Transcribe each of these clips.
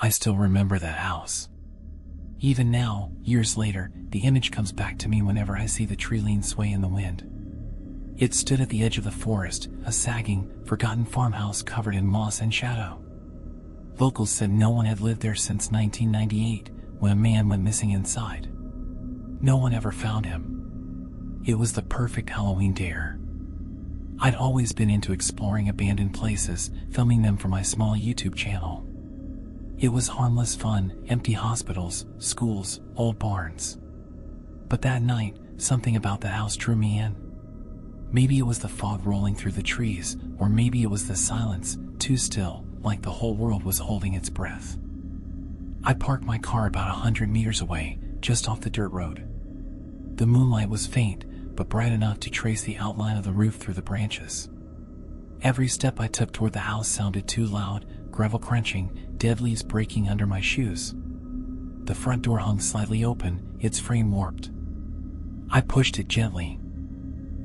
I still remember that house. Even now, years later, the image comes back to me whenever I see the tree leaves sway in the wind. It stood at the edge of the forest, a sagging, forgotten farmhouse covered in moss and shadow. Locals said no one had lived there since 1998, when a man went missing inside. No one ever found him. It was the perfect Halloween dare. I'd always been into exploring abandoned places, filming them for my small YouTube channel. It was harmless fun, empty hospitals, schools, old barns. But that night, something about the house drew me in. Maybe it was the fog rolling through the trees, or maybe it was the silence, too still, like the whole world was holding its breath. I parked my car about 100 meters away, just off the dirt road. The moonlight was faint, but bright enough to trace the outline of the roof through the branches. Every step I took toward the house sounded too loud, gravel crunching, dead leaves breaking under my shoes. The front door hung slightly open, its frame warped. I pushed it gently.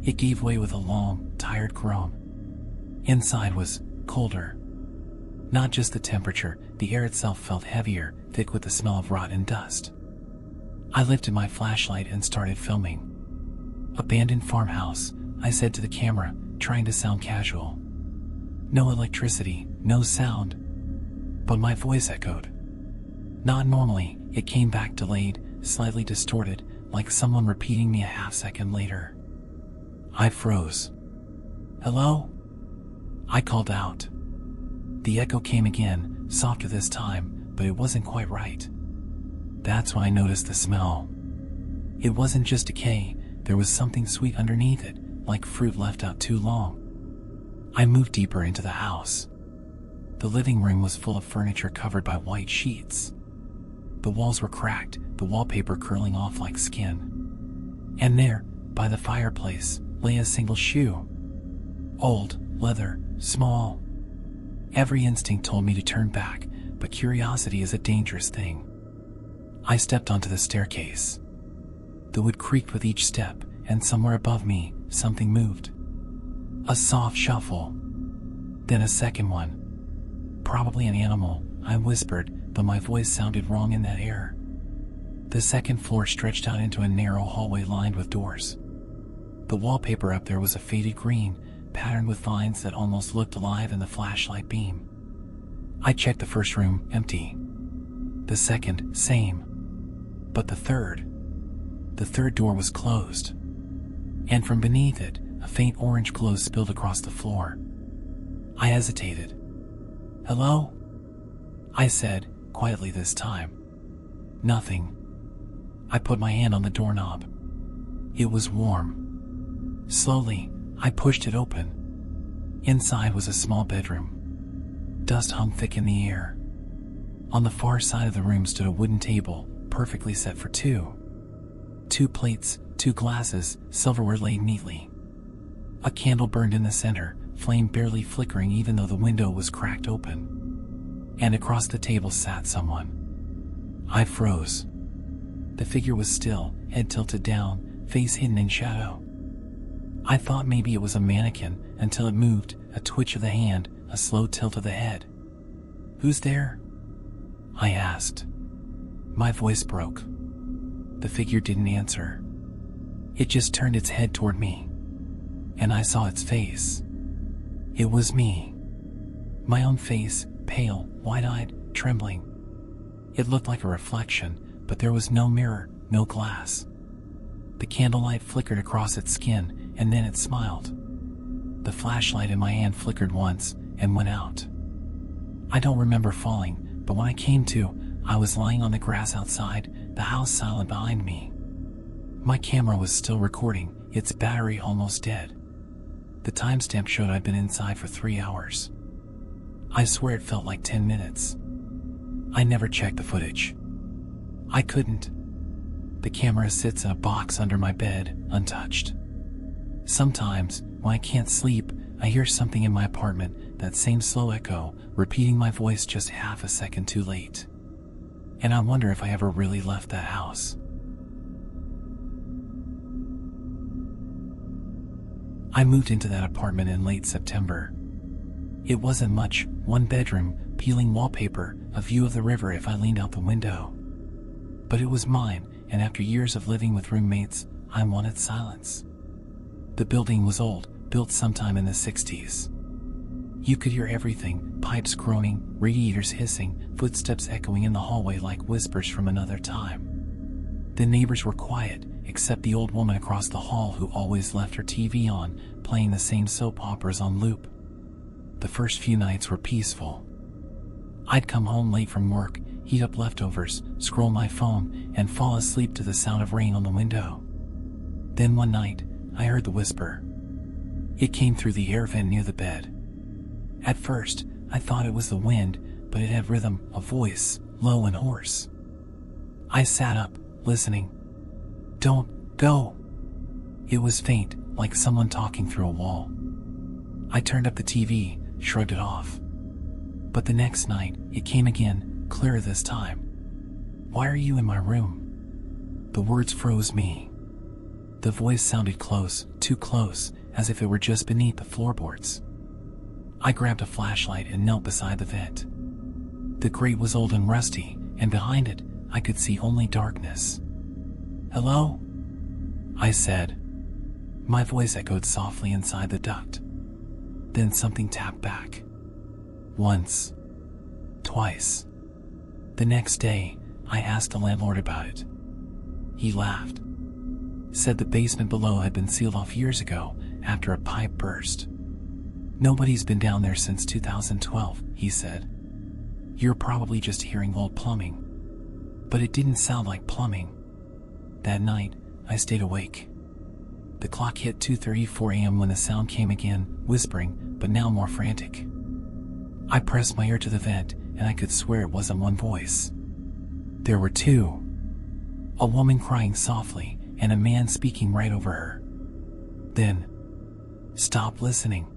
It gave way with a long, tired groan. Inside was colder. Not just the temperature, the air itself felt heavier, thick with the smell of rot and dust. I lifted my flashlight and started filming. Abandoned farmhouse, I said to the camera, trying to sound casual. No electricity, no sound. But my voice echoed. Not normally, it came back delayed, slightly distorted, like someone repeating me a half-second later. I froze. Hello? I called out. The echo came again, softer this time, but it wasn't quite right. That's when I noticed the smell. It wasn't just decay, there was something sweet underneath it, like fruit left out too long. I moved deeper into the house. The living room was full of furniture covered by white sheets. The walls were cracked, the wallpaper curling off like skin. And there, by the fireplace, lay a single shoe. Old, leather, small. Every instinct told me to turn back, but curiosity is a dangerous thing. I stepped onto the staircase. The wood creaked with each step, and somewhere above me, something moved. A soft shuffle. Then a second one. Probably an animal, I whispered, but my voice sounded wrong in that air. The second floor stretched out into a narrow hallway lined with doors. The wallpaper up there was a faded green, patterned with vines that almost looked alive in the flashlight beam. I checked the first room, empty. The second, same. But the third door was closed. And from beneath it, a faint orange glow spilled across the floor. I hesitated. Hello? I said, quietly this time. Nothing. I put my hand on the doorknob. It was warm. Slowly, I pushed it open. Inside was a small bedroom. Dust hung thick in the air. On the far side of the room stood a wooden table, perfectly set for two. 2 plates, 2 glasses, silverware laid neatly. A candle burned in the center, flame barely flickering even though the window was cracked open. And across the table sat someone. I froze. The figure was still, head tilted down, face hidden in shadow. I thought maybe it was a mannequin until it moved, a twitch of the hand, a slow tilt of the head. Who's there? I asked. My voice broke. The figure didn't answer. It just turned its head toward me. And I saw its face. It was me. My own face, pale, wide-eyed, trembling. It looked like a reflection, but there was no mirror, no glass. The candlelight flickered across its skin, and then it smiled. The flashlight in my hand flickered once, and went out. I don't remember falling, but when I came to, I was lying on the grass outside, the house silent behind me. My camera was still recording, its battery almost dead. The timestamp showed I'd been inside for 3 hours. I swear it felt like 10 minutes. I never checked the footage. I couldn't. The camera sits in a box under my bed, untouched. Sometimes, when I can't sleep, I hear something in my apartment, that same slow echo, repeating my voice just half a second too late. And I wonder if I ever really left that house. I moved into that apartment in late September. It wasn't much, 1 bedroom, peeling wallpaper, a view of the river if I leaned out the window. But it was mine, and after years of living with roommates, I wanted silence. The building was old, built sometime in the 60s. You could hear everything, pipes groaning, radiators hissing, footsteps echoing in the hallway like whispers from another time. The neighbors were quiet, except the old woman across the hall who always left her TV on, playing the same soap operas on loop. The first few nights were peaceful. I'd come home late from work, heat up leftovers, scroll my phone, and fall asleep to the sound of rain on the window. Then one night, I heard the whisper. It came through the air vent near the bed. At first, I thought it was the wind, but it had rhythm, a voice, low and hoarse. I sat up, listening. "Don't go." It was faint, like someone talking through a wall. I turned up the TV, shrugged it off. But the next night, it came again, clearer this time. "Why are you in my room?" The words froze me. The voice sounded close, too close, as if it were just beneath the floorboards. I grabbed a flashlight and knelt beside the vent. The grate was old and rusty, and behind it, I could see only darkness. "Hello?" I said. My voice echoed softly inside the duct. Then something tapped back. Once. Twice. The next day, I asked the landlord about it. He laughed. Said the basement below had been sealed off years ago after a pipe burst. "Nobody's been down there since 2012, he said. "You're probably just hearing old plumbing." But it didn't sound like plumbing. That night, I stayed awake. The clock hit 2:34 a.m. when the sound came again, whispering, but now more frantic. I pressed my ear to the vent, and I could swear it wasn't one voice. There were two. A woman crying softly, and a man speaking right over her. Then, "Stop listening."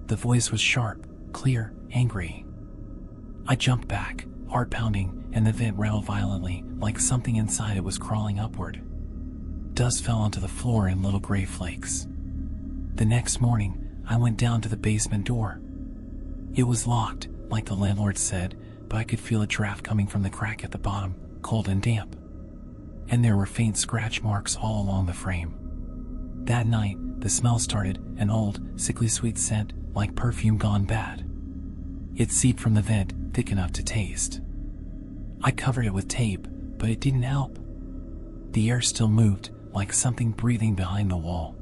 The voice was sharp, clear, angry. I jumped back, heart pounding, and the vent rattled violently, like something inside it was crawling upward. Dust fell onto the floor in little gray flakes. The next morning, I went down to the basement door. It was locked, like the landlord said, but I could feel a draft coming from the crack at the bottom, cold and damp. And there were faint scratch marks all along the frame. That night, the smell started, an old, sickly sweet scent, like perfume gone bad. It seeped from the vent, thick enough to taste. I covered it with tape, but it didn't help. The air still moved, like something breathing behind the wall.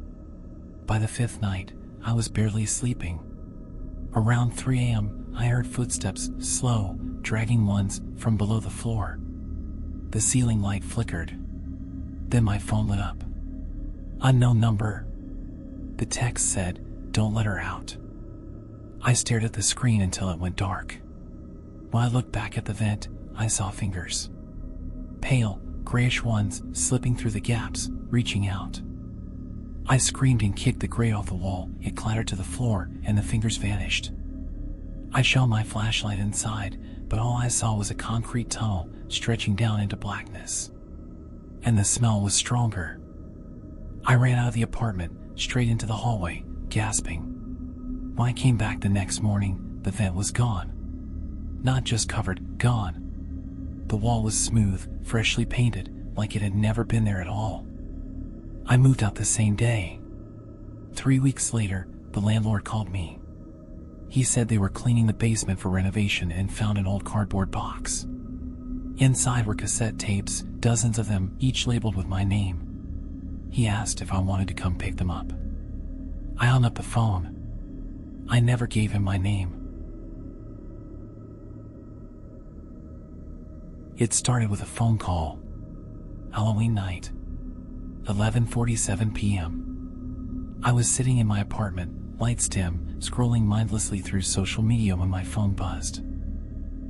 By the fifth night, I was barely sleeping. Around 3 a.m., I heard footsteps, slow, dragging ones, from below the floor. The ceiling light flickered. Then my phone lit up. "Unknown number." The text said, "Don't let her out." I stared at the screen until it went dark. When I looked back at the vent, I saw fingers. Pale, grayish ones slipping through the gaps, reaching out. I screamed and kicked the grate off the wall. It clattered to the floor, and the fingers vanished. I shone my flashlight inside, but all I saw was a concrete tunnel stretching down into blackness. And the smell was stronger. I ran out of the apartment, straight into the hallway, gasping. When I came back the next morning, the vent was gone. Not just covered, gone. The wall was smooth, freshly painted, like it had never been there at all. I moved out the same day. 3 weeks later, the landlord called me. He said they were cleaning the basement for renovation and found an old cardboard box. Inside were cassette tapes, dozens of them, each labeled with my name. He asked if I wanted to come pick them up. I hung up the phone. I never gave him my name. It started with a phone call. Halloween night, 11:47 p.m. I was sitting in my apartment, lights dim, scrolling mindlessly through social media when my phone buzzed.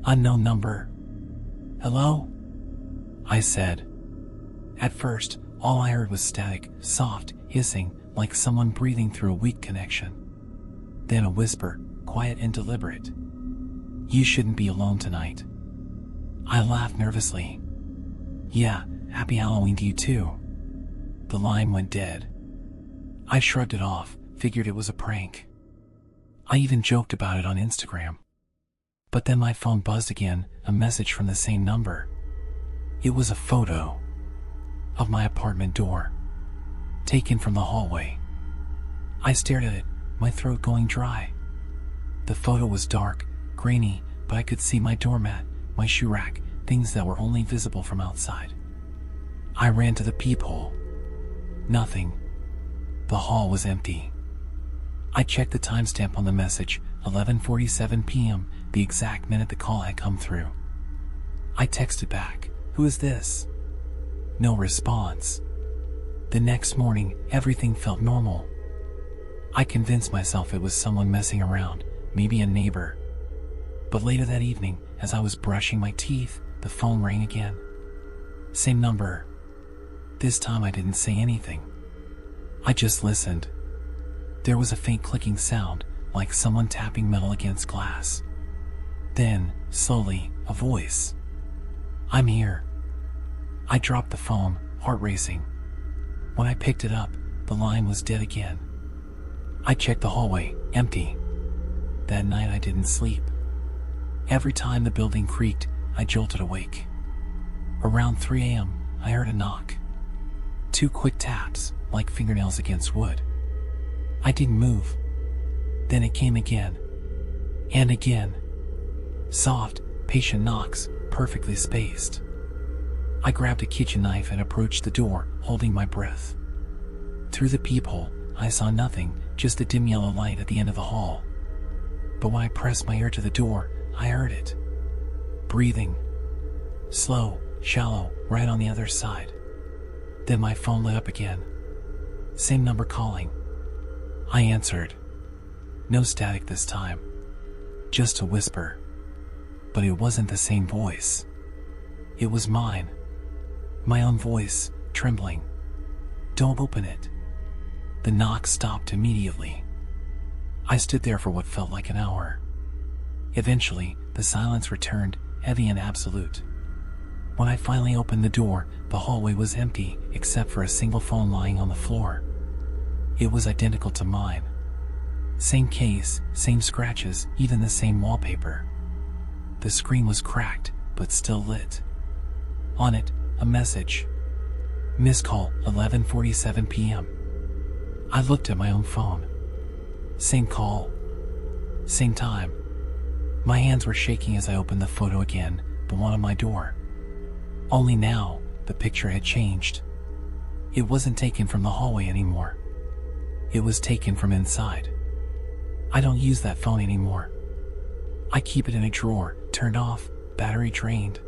"Unknown number." "Hello?" I said. At first, all I heard was static, soft, hissing, like someone breathing through a weak connection. Then a whisper, quiet and deliberate. "You shouldn't be alone tonight." I laughed nervously. "Yeah, happy Halloween to you too." The line went dead. I shrugged it off, figured it was a prank. I even joked about it on Instagram. But then my phone buzzed again, a message from the same number. It was a photo of my apartment door, taken from the hallway. I stared at it, my throat going dry. The photo was dark, grainy, but I could see my doormat, my shoe rack, things that were only visible from outside. I ran to the peephole. Nothing. The hall was empty. I checked the timestamp on the message, 11:47 p.m., the exact minute the call had come through. I texted back, "Who is this?" No response. The next morning, everything felt normal. I convinced myself it was someone messing around, maybe a neighbor. But later that evening, as I was brushing my teeth, the phone rang again. Same number. This time I didn't say anything. I just listened. There was a faint clicking sound, like someone tapping metal against glass. Then, slowly, a voice. "I'm here." I dropped the phone, heart racing. When I picked it up, the line was dead again. I checked the hallway, empty. That night I didn't sleep. Every time the building creaked, I jolted awake. Around 3 a.m., I heard a knock. 2 quick taps, like fingernails against wood. I didn't move. Then it came again. And again. Soft, patient knocks, perfectly spaced. I grabbed a kitchen knife and approached the door, holding my breath. Through the peephole, I saw nothing, just the dim yellow light at the end of the hall. But when I pressed my ear to the door, I heard it. Breathing. Slow, shallow, right on the other side. Then my phone lit up again. Same number calling. I answered. No static this time. Just a whisper. But it wasn't the same voice. It was mine. My own voice, trembling. "Don't open it." The knock stopped immediately. I stood there for what felt like an hour. Eventually, the silence returned, heavy and absolute. When I finally opened the door, the hallway was empty, except for a single phone lying on the floor. It was identical to mine. Same case, same scratches, even the same wallpaper. The screen was cracked, but still lit. On it, a message. Missed call, 11:47 p.m. I looked at my own phone. Same call. Same time. My hands were shaking as I opened the photo again, the one on my door. Only now, the picture had changed. It wasn't taken from the hallway anymore. It was taken from inside. I don't use that phone anymore. I keep it in a drawer, turned off, battery drained.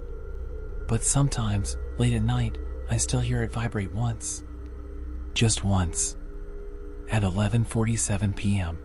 But sometimes, late at night, I still hear it vibrate once. Just once. At 11:47 p.m.